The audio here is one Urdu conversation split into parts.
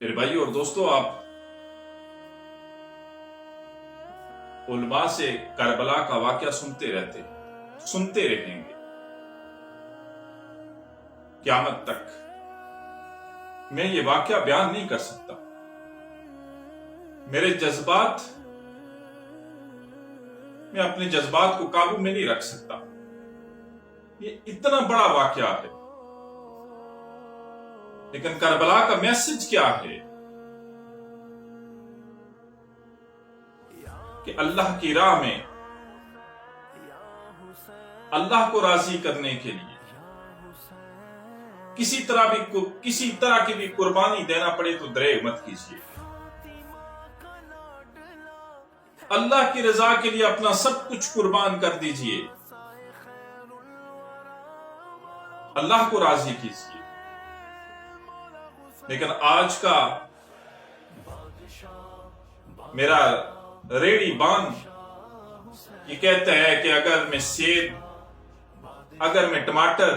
میرے بھائی اور دوستو، آپ علماء سے کربلا کا واقعہ سنتے رہیں گے قیامت تک۔ میں یہ واقعہ بیان نہیں کر سکتا، میرے جذبات، میں اپنے جذبات کو قابو میں نہیں رکھ سکتا۔ یہ اتنا بڑا واقعہ ہے، لیکن کربلا کا میسج کیا ہے کہ اللہ کی راہ میں اللہ کو راضی کرنے کے لیے کسی طرح کی بھی قربانی دینا پڑے تو دریغ مت کیجیے۔ اللہ کی رضا کے لیے اپنا سب کچھ قربان کر دیجیے، اللہ کو راضی کیجیے۔ لیکن آج کا میرا ریڑی بان یہ کہتا ہے کہ اگر میں سیب، اگر میں ٹماٹر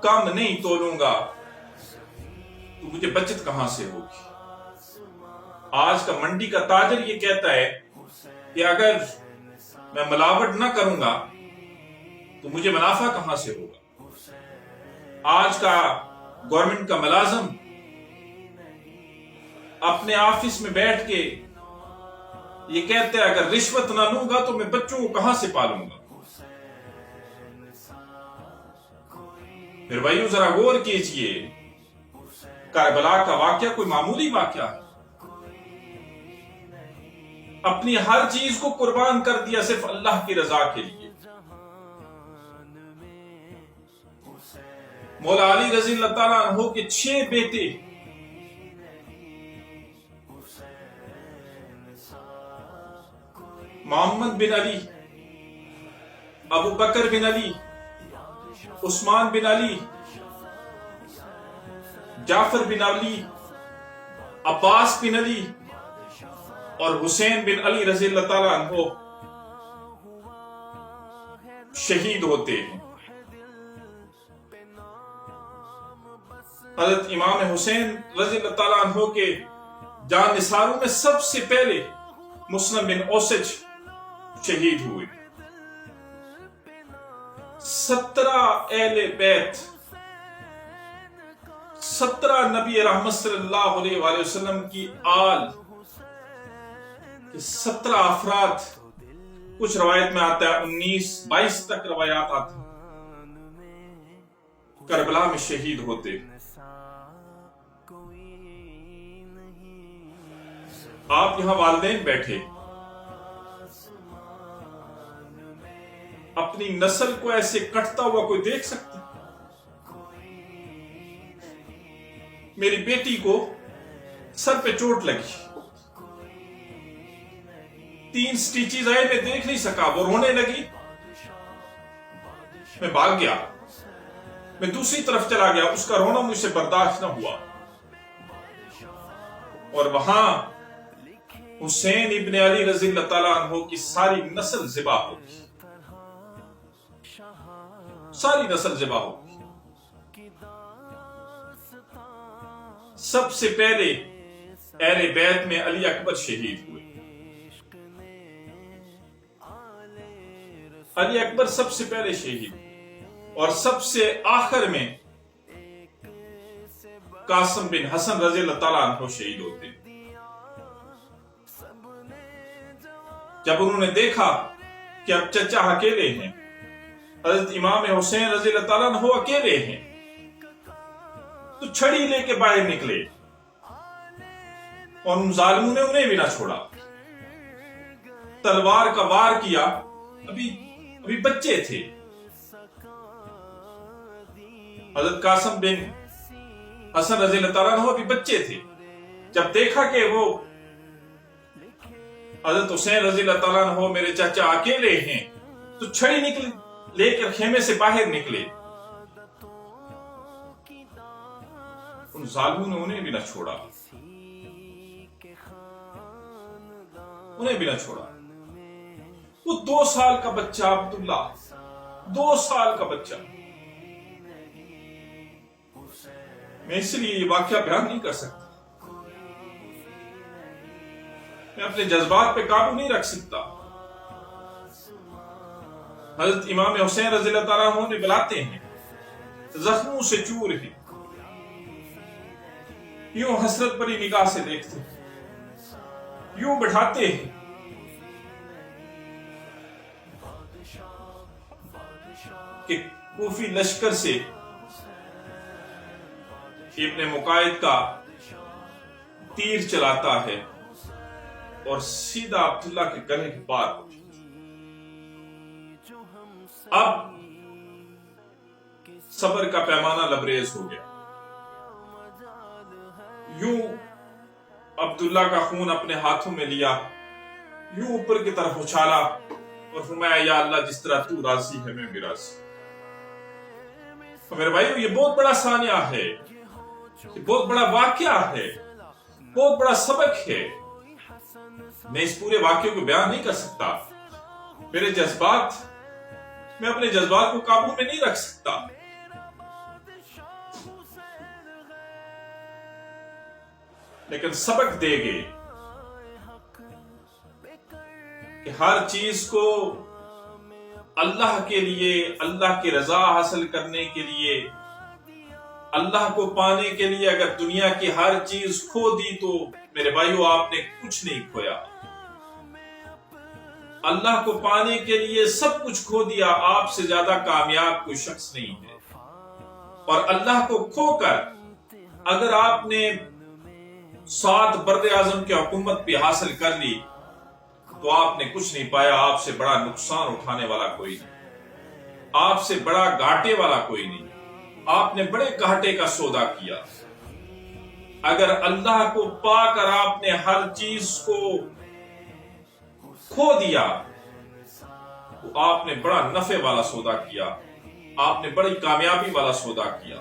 کم نہیں تولوں گا تو مجھے بچت کہاں سے ہوگی۔ آج کا منڈی کا تاجر یہ کہتا ہے کہ اگر میں ملاوٹ نہ کروں گا تو مجھے منافع کہاں سے ہوگا۔ آج کا گورنمنٹ کا ملازم اپنے آفس میں بیٹھ کے یہ کہتے ہیں اگر رشوت نہ لوں گا تو میں بچوں کو کہاں سے پالوں گا۔ میرے بھائیو ذرا غور کیجئے، کربلا کا واقعہ کوئی معمولی واقعہ ہے۔ اپنی ہر چیز کو قربان کر دیا صرف اللہ کی رضا کے لیے۔ مولا علی رضی اللہ تعالیٰ عنہ کے 6 بیٹے، محمد بن علی، ابو بکر بن علی، عثمان بن علی، جعفر بن علی، عباس بن علی اور حسین بن علی رضی اللہ تعالیٰ عنہ شہید ہوتے ہیں۔ حضرت امام حسین رضی اللہ تعالیٰ عنہ کے جان نثاروں میں سب سے پہلے مسلم بن اوسج شہید ہوئے۔ 17 اہل بیت، 17 نبی رحمت صلی اللہ علیہ وآلہ وسلم کی آل، 17 افراد، کچھ روایت میں آتا ہے 19-22 تک روایات آتی ہیں، کربلا میں شہید ہوتے۔ آپ یہاں والدین بیٹھے، اپنی نسل کو ایسے کٹتا ہوا کوئی دیکھ سکتا؟ میری بیٹی کو سر پہ چوٹ لگی، 3 سٹیچز آئے، میں دیکھ نہیں سکا، وہ رونے لگی، میں بھاگ گیا، میں دوسری طرف چلا گیا، اس کا رونا مجھ سے برداشت نہ ہوا، اور وہاں حسین ابن علی رضی اللہ تعالیٰ عنہ کی ساری نسل ذبح ہوگی، ساری نسل ذبح ہوگی۔ سب سے پہلے اہل بیت میں علی اکبر شہید ہوئے۔ علی اکبر سب سے پہلے شہید، اور سب سے آخر میں قاسم بن حسن رضی اللہ تعالیٰ عنہ شہید ہوتے۔ جب انہوں نے دیکھا کہ اب چچا اکیلے ہیں، حضرت امام حسین رضی اللہ تعالیٰ عنہ اکیلے ہیں، تو چھڑی لے کے باہر نکلے، اور ان ظالموں نے انہیں بھی نہ چھوڑا، تلوار کا وار کیا، ابھی بچے تھے۔ حضرت قاسم بن حسن رضی اللہ تعالیٰ عنہ ابھی بچے تھے، جب دیکھا کہ وہ حضرت حسین رضی اللہ تعالیٰ عنہ میرے چچا اکیلے ہیں، تو چھڑی لے کر خیمے سے باہر نکلے، ان ظالموں نے انہیں بھی نہ چھوڑا، وہ 2 سال کا بچہ عبداللہ، 2 سال کا بچہ۔ میں اس لیے یہ واقعہ بیان نہیں کر سکتا، میں اپنے جذبات پہ قابو نہیں رکھ سکتا. حضرت امام حسین رضی اللہ تعالیٰ عنہ نے بلاتے ہیں زخموں سے چور ہے، یوں حسرت بری نگاہ سے دیکھتے ہیں، یوں بٹھاتے ہیں. کہ کوفی لشکر سے ابن مقائد کا تیر چلاتا ہے اور سیدھا عبداللہ کے گلے کے پار. اب صبر کا پیمانہ لبریز ہو گیا. یوں عبداللہ کا خون اپنے ہاتھوں میں لیا، یوں اوپر کی طرف اچھالا اور فرمایا یا اللہ جس طرح تو راضی ہے میں بھی راضی. میرے بھائیو یہ بہت بڑا ثانیہ ہے، یہ بہت بڑا واقعہ ہے، بہت بڑا سبق ہے. میں اس پورے واقعے کو بیان نہیں کر سکتا. میرے جذبات، میں اپنے جذبات کو قابو میں نہیں رکھ سکتا. لیکن سبق دے گے کہ ہر چیز کو اللہ کے لیے، اللہ کی رضا حاصل کرنے کے لیے، اللہ کو پانے کے لیے اگر دنیا کی ہر چیز کھو دی تو میرے بھائیو آپ نے کچھ نہیں کھویا. اللہ کو پانے کے لیے سب کچھ کھو دیا، آپ سے زیادہ کامیاب کوئی شخص نہیں ہے. اور اللہ کو کھو کر اگر آپ نے 7 بر اعظم کی حکومت بھی حاصل کر لی تو آپ نے کچھ نہیں پایا. آپ سے بڑا نقصان اٹھانے والا کوئی نہیں، آپ سے بڑا گھاٹے والا کوئی نہیں. آپ نے بڑے گھاٹے کا سودا کیا. اگر اللہ کو پا کر آپ نے ہر چیز کو کھو دیا تو آپ نے بڑا نفع والا سودا کیا، آپ نے بڑی کامیابی والا سودا کیا.